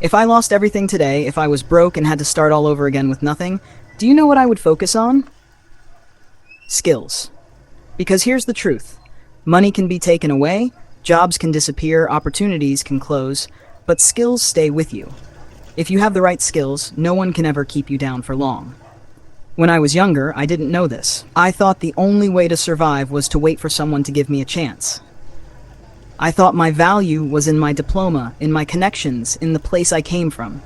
If I lost everything today, if I was broke and had to start all over again with nothing, do you know what I would focus on? Skills. Because here's the truth. Money can be taken away, jobs can disappear, opportunities can close, but skills stay with you. If you have the right skills, no one can ever keep you down for long. When I was younger, I didn't know this. I thought the only way to survive was to wait for someone to give me a chance. I thought my value was in my diploma, in my connections, in the place I came from.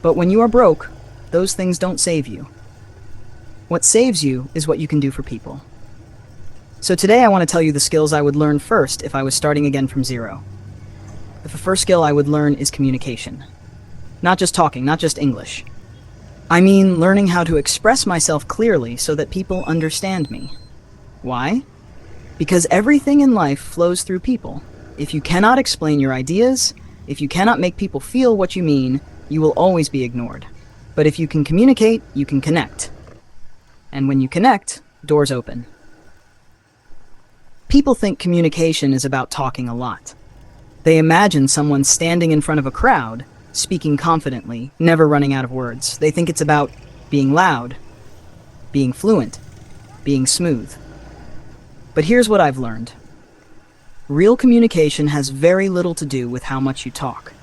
But when you are broke, those things don't save you. What saves you is what you can do for people. So today I want to tell you the skills I would learn first if I was starting again from zero. The first skill I would learn is communication. Not just talking, not just English. I mean learning how to express myself clearly so that people understand me. Why? Because everything in life flows through people. If you cannot explain your ideas, if you cannot make people feel what you mean, you will always be ignored. But if you can communicate, you can connect. And when you connect, doors open. People think communication is about talking a lot. They imagine someone standing in front of a crowd, speaking confidently, never running out of words. They think it's about being loud, being fluent, being smooth. But here's what I've learned. Real communication has very little to do with how much you talk.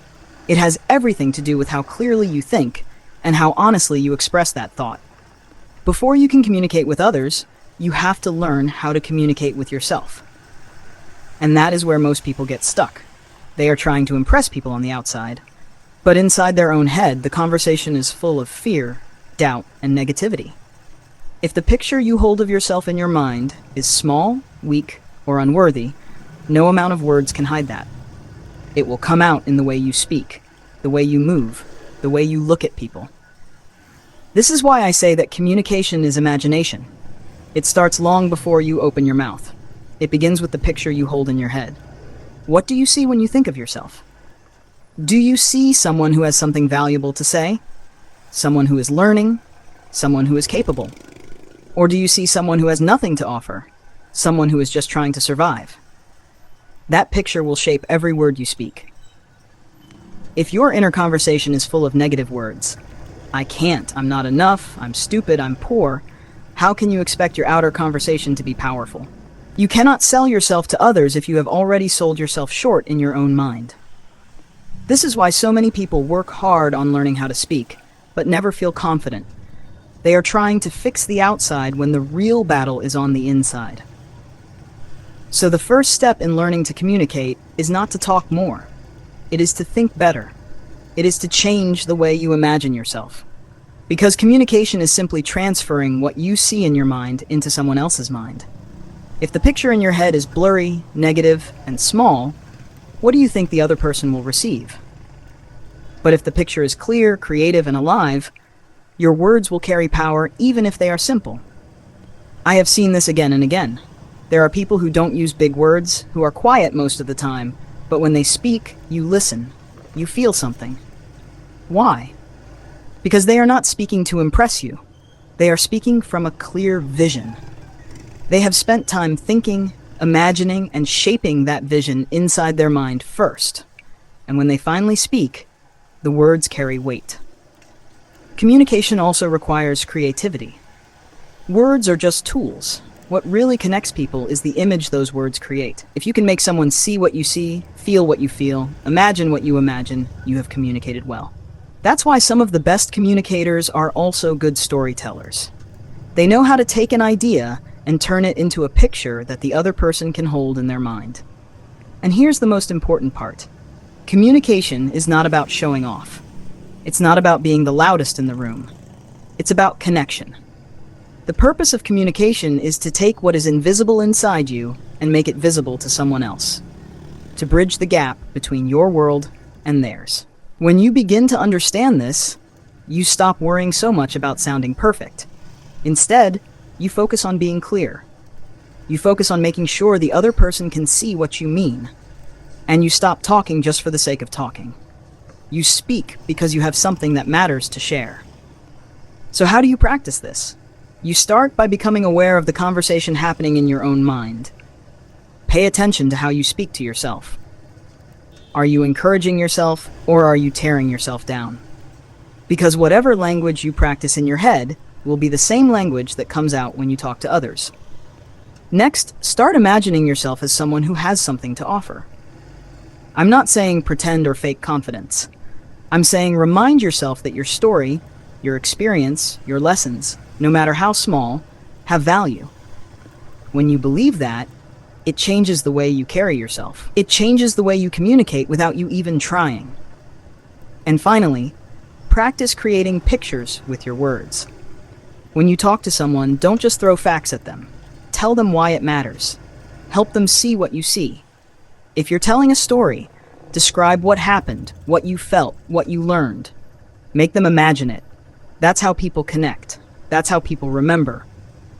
It has everything to do with how clearly you think and how honestly you express that thought. Before you can communicate with others, you have to learn how to communicate with yourself. And that is where most people get stuck. They are trying to impress people on the outside, but inside their own head, the conversation is full of fear, doubt, and negativity. If the picture you hold of yourself in your mind is small, weak, or unworthy, no amount of words can hide that. It will come out in the way you speak, the way you move, the way you look at people. This is why I say that communication is imagination. It starts long before you open your mouth. It begins with the picture you hold in your head. What do you see when you think of yourself? Do you see someone who has something valuable to say? Someone who is learning? Someone who is capable? Or do you see someone who has nothing to offer? Someone who is just trying to survive? That picture will shape every word you speak. If your inner conversation is full of negative words, I can't, I'm not enough, I'm stupid, I'm poor, how can you expect your outer conversation to be powerful? You cannot sell yourself to others if you have already sold yourself short in your own mind. This is why so many people work hard on learning how to speak, but never feel confident. They are trying to fix the outside when the real battle is on the inside. So the first step in learning to communicate is not to talk more. It is to think better. It is to change the way you imagine yourself. Because communication is simply transferring what you see in your mind into someone else's mind. If the picture in your head is blurry, negative, and small, what do you think the other person will receive? But if the picture is clear, creative, and alive, your words will carry power even if they are simple. I have seen this again and again. There are people who don't use big words, who are quiet most of the time, but when they speak, you listen. You feel something. Why? Because they are not speaking to impress you. They are speaking from a clear vision. They have spent time thinking, imagining, and shaping that vision inside their mind first. And when they finally speak, the words carry weight. Communication also requires creativity. Words are just tools. What really connects people is the image those words create. If you can make someone see what you see, feel what you feel, imagine what you imagine, you have communicated well. That's why some of the best communicators are also good storytellers. They know how to take an idea and turn it into a picture that the other person can hold in their mind. And here's the most important part. Communication is not about showing off. It's not about being the loudest in the room. It's about connection. The purpose of communication is to take what is invisible inside you and make it visible to someone else. To bridge the gap between your world and theirs. When you begin to understand this, you stop worrying so much about sounding perfect. Instead, you focus on being clear. You focus on making sure the other person can see what you mean. And you stop talking just for the sake of talking. You speak because you have something that matters to share. So how do you practice this? You start by becoming aware of the conversation happening in your own mind. Pay attention to how you speak to yourself. Are you encouraging yourself, or are you tearing yourself down? Because whatever language you practice in your head will be the same language that comes out when you talk to others. Next, start imagining yourself as someone who has something to offer. I'm not saying pretend or fake confidence. I'm saying remind yourself that your story, your experience, your lessons, no matter how small, have value. When you believe that, it changes the way you carry yourself. It changes the way you communicate without you even trying. And finally, practice creating pictures with your words. When you talk to someone, don't just throw facts at them. Tell them why it matters. Help them see what you see. If you're telling a story, describe what happened, what you felt, what you learned. Make them imagine it. That's how people connect. That's how people remember.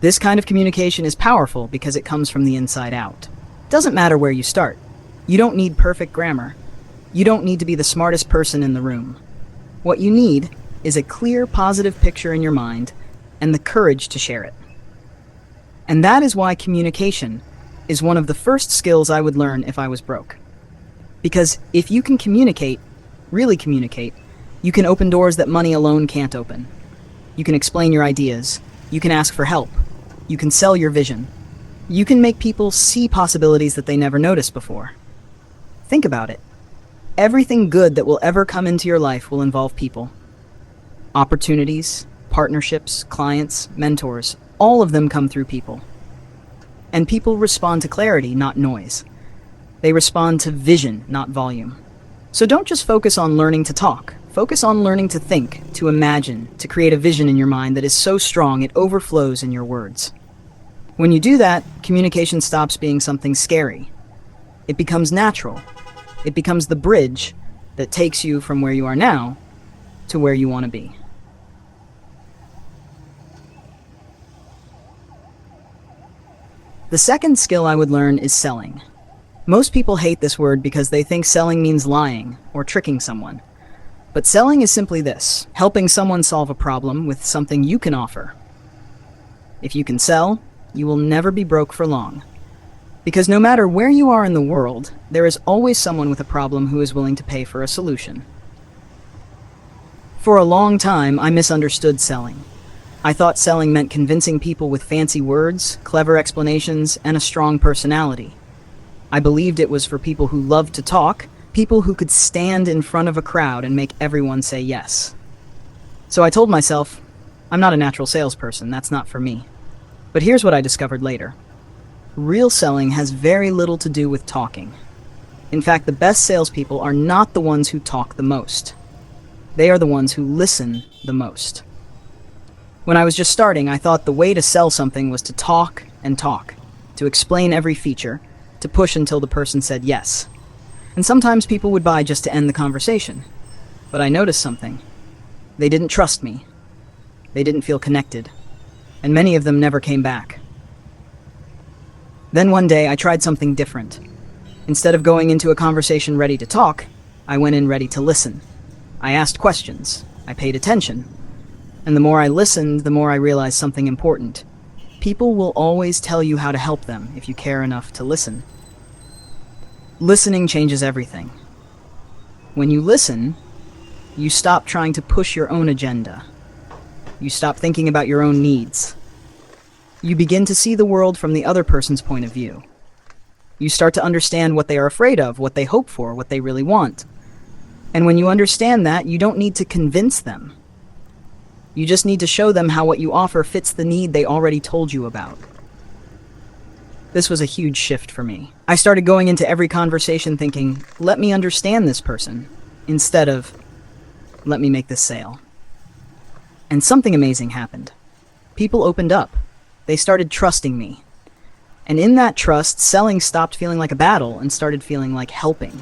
This kind of communication is powerful because it comes from the inside out. It doesn't matter where you start. You don't need perfect grammar. You don't need to be the smartest person in the room. What you need is a clear, positive picture in your mind and the courage to share it. And that is why communication is one of the first skills I would learn if I was broke. Because if you can communicate, really communicate, you can open doors that money alone can't open. You can explain your ideas. You can ask for help. You can sell your vision. You can make people see possibilities that they never noticed before. Think about it. Everything good that will ever come into your life will involve people. Opportunities, partnerships, clients, mentors, all of them come through people. And people respond to clarity, not noise. They respond to vision, not volume. So don't just focus on learning to talk. Focus on learning to think, to imagine, to create a vision in your mind that is so strong it overflows in your words. When you do that, communication stops being something scary. It becomes natural. It becomes the bridge that takes you from where you are now to where you want to be. The second skill I would learn is selling. Most people hate this word because they think selling means lying or tricking someone. But selling is simply this: helping someone solve a problem with something you can offer. If you can sell, you will never be broke for long. Because no matter where you are in the world, there is always someone with a problem who is willing to pay for a solution. For a long time, I misunderstood selling. I thought selling meant convincing people with fancy words, clever explanations, and a strong personality. I believed it was for people who loved to talk, people who could stand in front of a crowd and make everyone say yes. So I told myself, I'm not a natural salesperson, that's not for me. But here's what I discovered later. Real selling has very little to do with talking. In fact, the best salespeople are not the ones who talk the most. They are the ones who listen the most. When I was just starting, I thought the way to sell something was to talk and talk, to explain every feature, to push until the person said yes. And sometimes people would buy just to end the conversation. But I noticed something. They didn't trust me. They didn't feel connected. And many of them never came back. Then one day I tried something different. Instead of going into a conversation ready to talk, I went in ready to listen. I asked questions. I paid attention. And the more I listened, the more I realized something important. People will always tell you how to help them if you care enough to listen. Listening changes everything. When you listen, you stop trying to push your own agenda. You stop thinking about your own needs. You begin to see the world from the other person's point of view. You start to understand what they are afraid of, what they hope for, what they really want. And when you understand that, you don't need to convince them. You just need to show them how what you offer fits the need they already told you about. This was a huge shift for me. I started going into every conversation thinking, let me understand this person, instead of, let me make this sale. And something amazing happened. People opened up. They started trusting me. And in that trust, selling stopped feeling like a battle and started feeling like helping.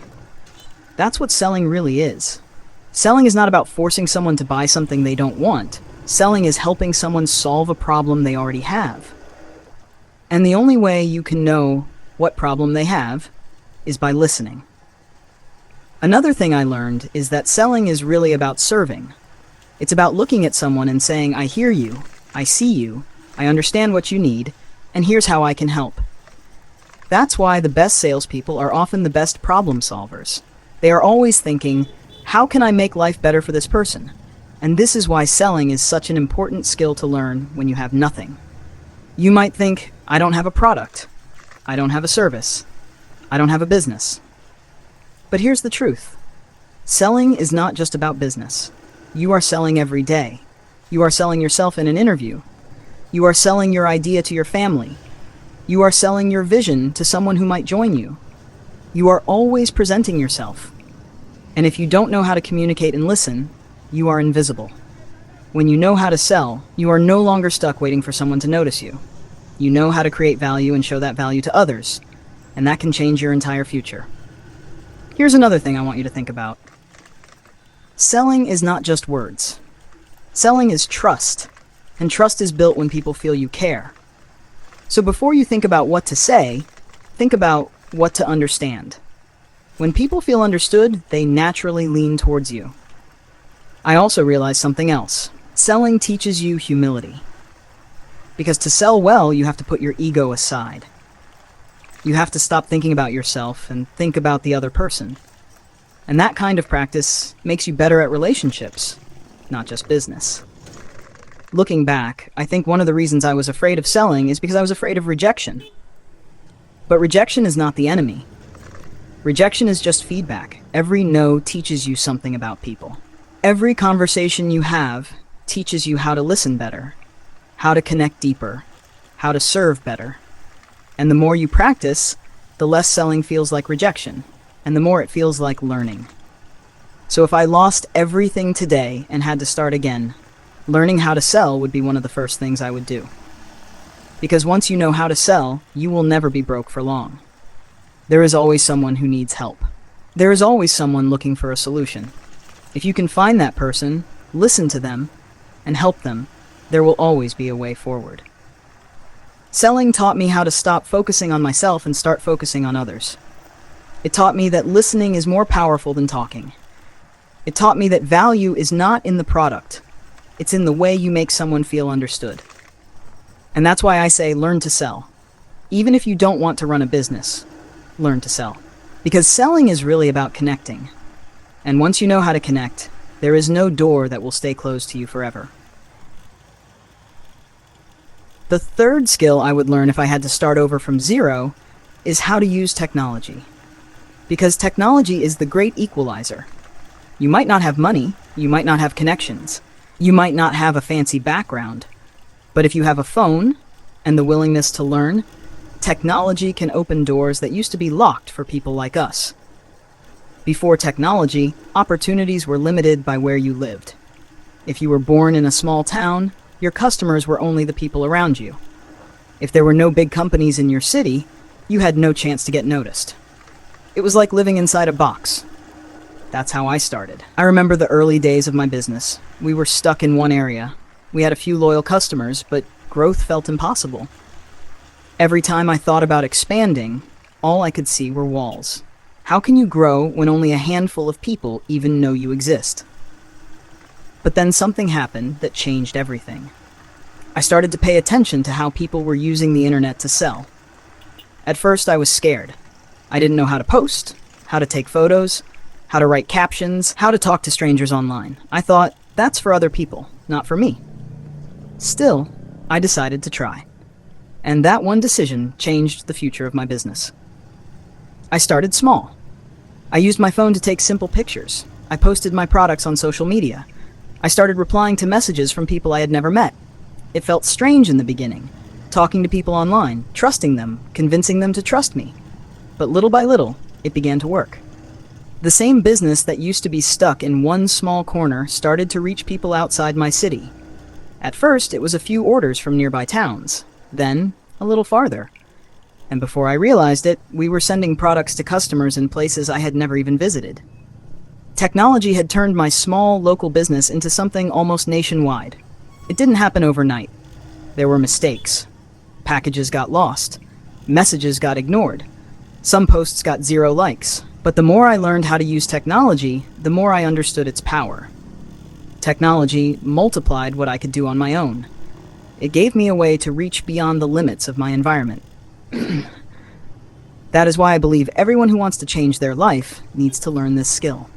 That's what selling really is. Selling is not about forcing someone to buy something they don't want. Selling is helping someone solve a problem they already have. And the only way you can know what problem they have is by listening. Another thing I learned is that selling is really about serving. It's about looking at someone and saying, I hear you, I see you, I understand what you need, and here's how I can help. That's why the best salespeople are often the best problem solvers. They are always thinking, how can I make life better for this person? And this is why selling is such an important skill to learn when you have nothing. You might think, I don't have a product. I don't have a service. I don't have a business. But here's the truth. Selling is not just about business. You are selling every day. You are selling yourself in an interview. You are selling your idea to your family. You are selling your vision to someone who might join you. You are always presenting yourself. And if you don't know how to communicate and listen, you are invisible. When you know how to sell, you are no longer stuck waiting for someone to notice you. You know how to create value and show that value to others, and that can change your entire future. Here's another thing I want you to think about. Selling is not just words. Selling is trust, and trust is built when people feel you care. So before you think about what to say, think about what to understand. When people feel understood, they naturally lean towards you. I also realized something else. Selling teaches you humility. Because to sell well, you have to put your ego aside. You have to stop thinking about yourself and think about the other person. And that kind of practice makes you better at relationships, not just business. Looking back, I think one of the reasons I was afraid of selling is because I was afraid of rejection. But rejection is not the enemy. Rejection is just feedback. Every no teaches you something about people. Every conversation you have teaches you how to listen better, how to connect deeper, how to serve better. And the more you practice, the less selling feels like rejection, and the more it feels like learning. So if I lost everything today and had to start again, learning how to sell would be one of the first things I would do. Because once you know how to sell, you will never be broke for long. There is always someone who needs help. There is always someone looking for a solution. If you can find that person, listen to them, and help them, there will always be a way forward. Selling taught me how to stop focusing on myself and start focusing on others. It taught me that listening is more powerful than talking. It taught me that value is not in the product. It's in the way you make someone feel understood. And that's why I say learn to sell. Even if you don't want to run a business, learn to sell. Because selling is really about connecting. And once you know how to connect, there is no door that will stay closed to you forever. The third skill I would learn if I had to start over from zero is how to use technology. Because technology is the great equalizer. You might not have money, you might not have connections, you might not have a fancy background, but if you have a phone and the willingness to learn, technology can open doors that used to be locked for people like us. Before technology, opportunities were limited by where you lived. If you were born in a small town, your customers were only the people around you. If there were no big companies in your city, you had no chance to get noticed. It was like living inside a box. That's how I started. I remember the early days of my business. We were stuck in one area. We had a few loyal customers, but growth felt impossible. Every time I thought about expanding, all I could see were walls. How can you grow when only a handful of people even know you exist? But then something happened that changed everything. I started to pay attention to how people were using the internet to sell. At first, I was scared. I didn't know how to post, how to take photos, how to write captions, how to talk to strangers online. I thought, that's for other people, not for me. Still, I decided to try. And that one decision changed the future of my business. I started small. I used my phone to take simple pictures. I posted my products on social media. I started replying to messages from people I had never met. It felt strange in the beginning, talking to people online, trusting them, convincing them to trust me. But little by little, it began to work. The same business that used to be stuck in one small corner started to reach people outside my city. At first, it was a few orders from nearby towns, then a little farther. And before I realized it, we were sending products to customers in places I had never even visited. Technology had turned my small local business into something almost nationwide. It didn't happen overnight. There were mistakes. Packages got lost. Messages got ignored. Some posts got 0 likes. But the more I learned how to use technology, the more I understood its power. Technology multiplied what I could do on my own. It gave me a way to reach beyond the limits of my environment. That is why I believe everyone who wants to change their life needs to learn this skill.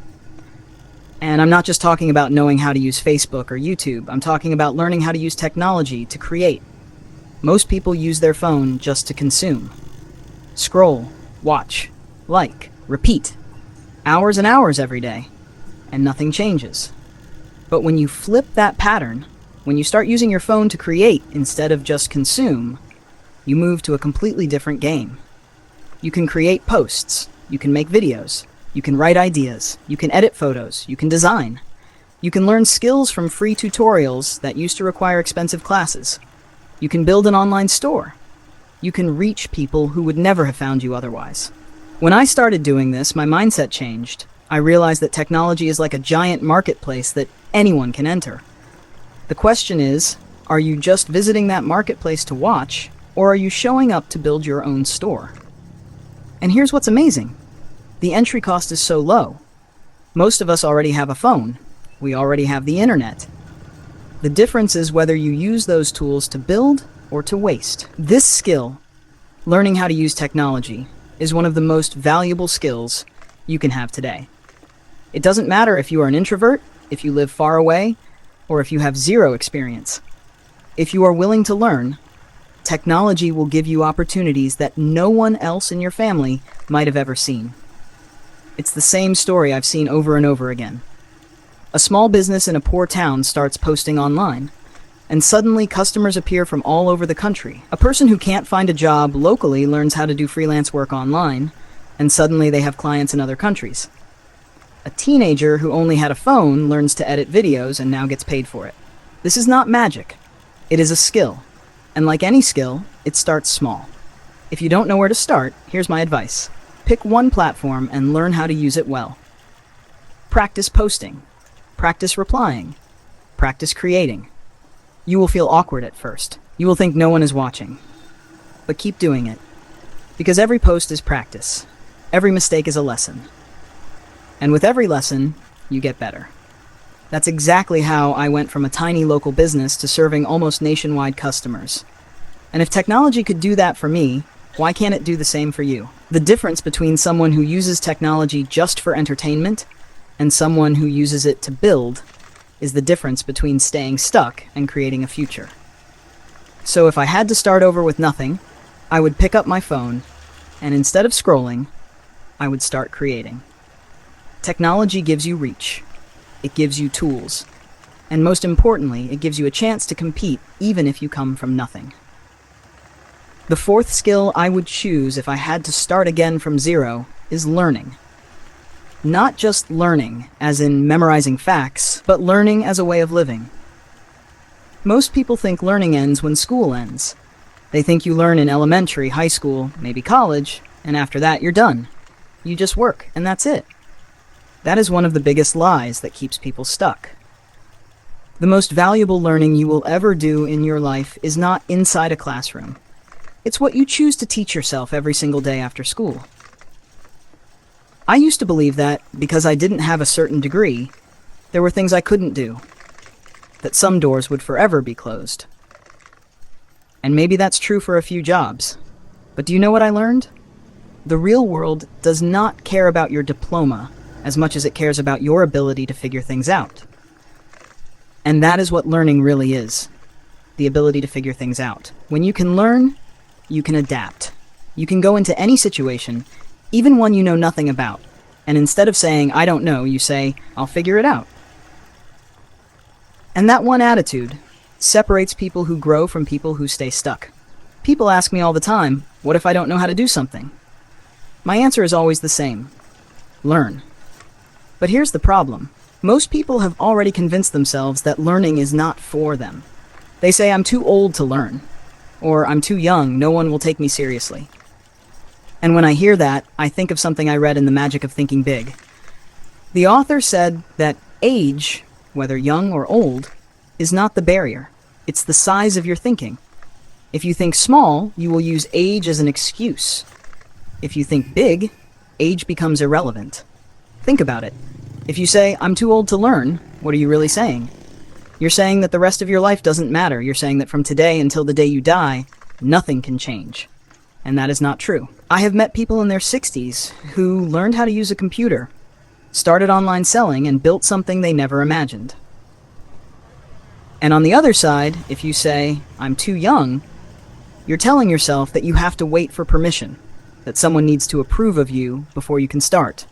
And I'm not just talking about knowing how to use Facebook or YouTube. I'm talking about learning how to use technology to create. Most people use their phone just to consume. Scroll, watch, like, repeat. Hours and hours every day. And nothing changes. But when you flip that pattern, when you start using your phone to create instead of just consume, you move to a completely different game. You can create posts, you can make videos, you can write ideas, you can edit photos, you can design. You can learn skills from free tutorials that used to require expensive classes. You can build an online store. You can reach people who would never have found you otherwise. When I started doing this, my mindset changed. I realized that technology is like a giant marketplace that anyone can enter. The question is, are you just visiting that marketplace to watch, or are you showing up to build your own store? And here's what's amazing. The entry cost is so low. Most of us already have a phone. We already have the internet. The difference is whether you use those tools to build or to waste. This skill, learning how to use technology, is one of the most valuable skills you can have today. It doesn't matter if you are an introvert, if you live far away, or if you have zero experience. If you are willing to learn, technology will give you opportunities that no one else in your family might have ever seen. It's the same story I've seen over and over again. A small business in a poor town starts posting online, and suddenly customers appear from all over the country. A person who can't find a job locally learns how to do freelance work online, and suddenly they have clients in other countries. A teenager who only had a phone learns to edit videos and now gets paid for it. This is not magic. It is a skill. And like any skill, it starts small. If you don't know where to start, here's my advice. Pick one platform and learn how to use it well. Practice posting. Practice replying. Practice creating. You will feel awkward at first. You will think no one is watching. But keep doing it. Because every post is practice. Every mistake is a lesson. And with every lesson, you get better. That's exactly how I went from a tiny local business to serving almost nationwide customers. And if technology could do that for me, why can't it do the same for you? The difference between someone who uses technology just for entertainment and someone who uses it to build is the difference between staying stuck and creating a future. So if I had to start over with nothing, I would pick up my phone, and instead of scrolling, I would start creating. Technology gives you reach. It gives you tools. And most importantly, it gives you a chance to compete even if you come from nothing. The fourth skill I would choose if I had to start again from zero is learning. Not just learning, as in memorizing facts, but learning as a way of living. Most people think learning ends when school ends. They think you learn in elementary, high school, maybe college, and after that you're done. You just work, and that's it. That is one of the biggest lies that keeps people stuck. The most valuable learning you will ever do in your life is not inside a classroom. It's what you choose to teach yourself every single day after school. I used to believe that, because I didn't have a certain degree, there were things I couldn't do, that some doors would forever be closed. And maybe that's true for a few jobs. But do you know what I learned? The real world does not care about your diploma as much as it cares about your ability to figure things out. And that is what learning really is, the ability to figure things out. When you can learn, you can adapt. You can go into any situation, even one you know nothing about, and instead of saying, "I don't know," you say, "I'll figure it out." And that one attitude separates people who grow from people who stay stuck. People ask me all the time, what if I don't know how to do something? My answer is always the same: learn. But here's the problem. Most people have already convinced themselves that learning is not for them. They say, "I'm too old to learn," or "I'm too young, no one will take me seriously." And when I hear that, I think of something I read in The Magic of Thinking Big. The author said that age, whether young or old, is not the barrier. It's the size of your thinking. If you think small, you will use age as an excuse. If you think big, age becomes irrelevant. Think about it. If you say, "I'm too old to learn," what are you really saying? You're saying that the rest of your life doesn't matter. You're saying that from today until the day you die, nothing can change. And that is not true. I have met people in their 60s who learned how to use a computer, started online selling, and built something they never imagined. And on the other side, if you say, "I'm too young," you're telling yourself that you have to wait for permission, that someone needs to approve of you before you can start.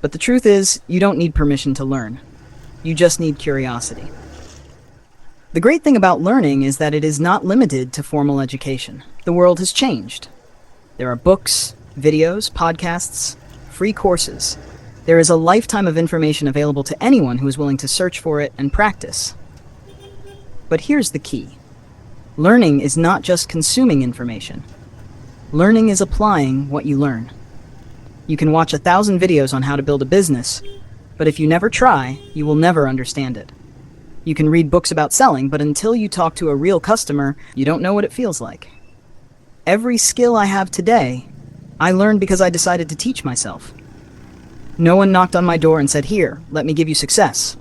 But the truth is, you don't need permission to learn. You just need curiosity. The great thing about learning is that it is not limited to formal education. The world has changed. There are books, videos, podcasts, free courses. There is a lifetime of information available to anyone who is willing to search for it and practice. But here's the key. Learning is not just consuming information. Learning is applying what you learn. You can watch 1,000 videos on how to build a business, but if you never try, you will never understand it. You can read books about selling, but until you talk to a real customer, you don't know what it feels like. Every skill I have today, I learned because I decided to teach myself. No one knocked on my door and said, "Here, let me give you success."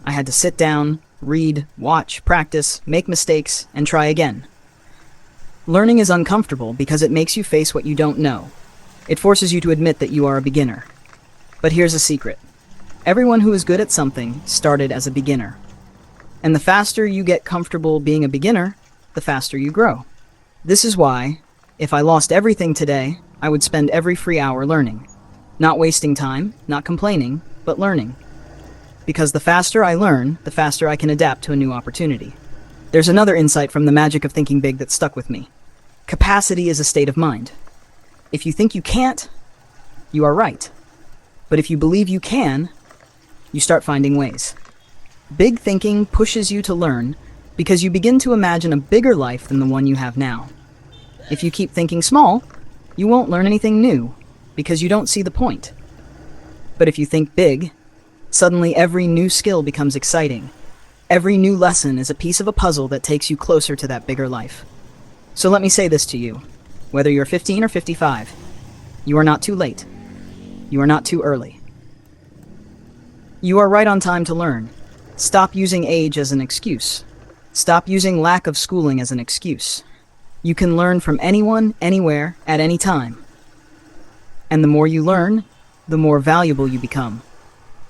I had to sit down, read, watch, practice, make mistakes, and try again. Learning is uncomfortable because it makes you face what you don't know. It forces you to admit that you are a beginner. But here's a secret. Everyone who is good at something started as a beginner. And the faster you get comfortable being a beginner, the faster you grow. This is why, if I lost everything today, I would spend every free hour learning. Not wasting time, not complaining, but learning. Because the faster I learn, the faster I can adapt to a new opportunity. There's another insight from the magic of thinking big that stuck with me. Capacity is a state of mind. If you think you can't, you are right. But if you believe you can, you start finding ways. Big thinking pushes you to learn because you begin to imagine a bigger life than the one you have now. If you keep thinking small, you won't learn anything new because you don't see the point. But if you think big, suddenly every new skill becomes exciting. Every new lesson is a piece of a puzzle that takes you closer to that bigger life. So let me say this to you. Whether you're 15 or 55, you are not too late. You are not too early. You are right on time to learn. Stop using age as an excuse. Stop using lack of schooling as an excuse. You can learn from anyone, anywhere, at any time. And the more you learn, the more valuable you become.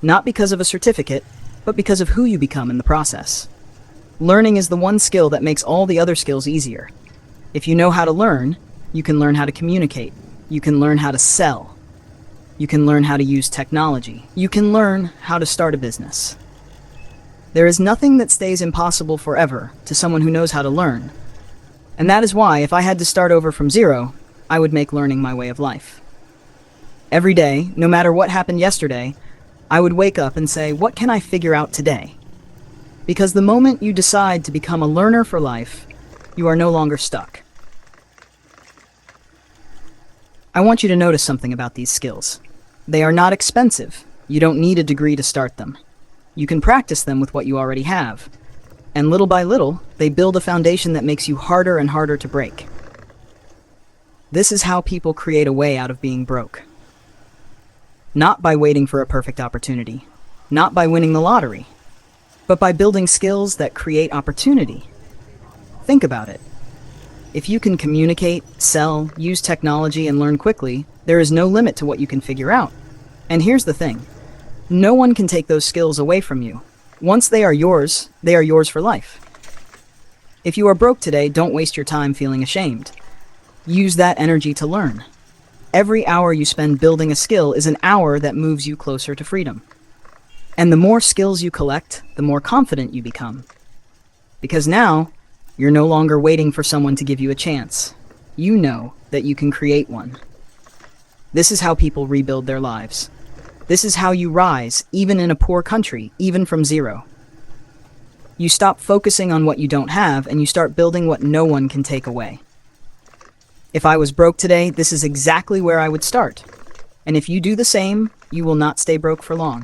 Not because of a certificate, but because of who you become in the process. Learning is the one skill that makes all the other skills easier. If you know how to learn, you can learn how to communicate. You can learn how to sell. You can learn how to use technology. You can learn how to start a business. There is nothing that stays impossible forever to someone who knows how to learn. And that is why, if I had to start over from zero, I would make learning my way of life. Every day, no matter what happened yesterday, I would wake up and say, what can I figure out today? Because the moment you decide to become a learner for life, you are no longer stuck. I want you to notice something about these skills. They are not expensive. You don't need a degree to start them. You can practice them with what you already have. And little by little, they build a foundation that makes you harder and harder to break. This is how people create a way out of being broke. Not by waiting for a perfect opportunity, not by winning the lottery, but by building skills that create opportunity. Think about it. If you can communicate, sell, use technology, and learn quickly, there is no limit to what you can figure out. And here's the thing. No one can take those skills away from you. Once they are yours for life. If you are broke today, don't waste your time feeling ashamed. Use that energy to learn. Every hour you spend building a skill is an hour that moves you closer to freedom. And the more skills you collect, the more confident you become. Because now, you're no longer waiting for someone to give you a chance. You know that you can create one. This is how people rebuild their lives. This is how you rise, even in a poor country, even from zero. You stop focusing on what you don't have, and you start building what no one can take away. If I was broke today, this is exactly where I would start. And if you do the same, you will not stay broke for long.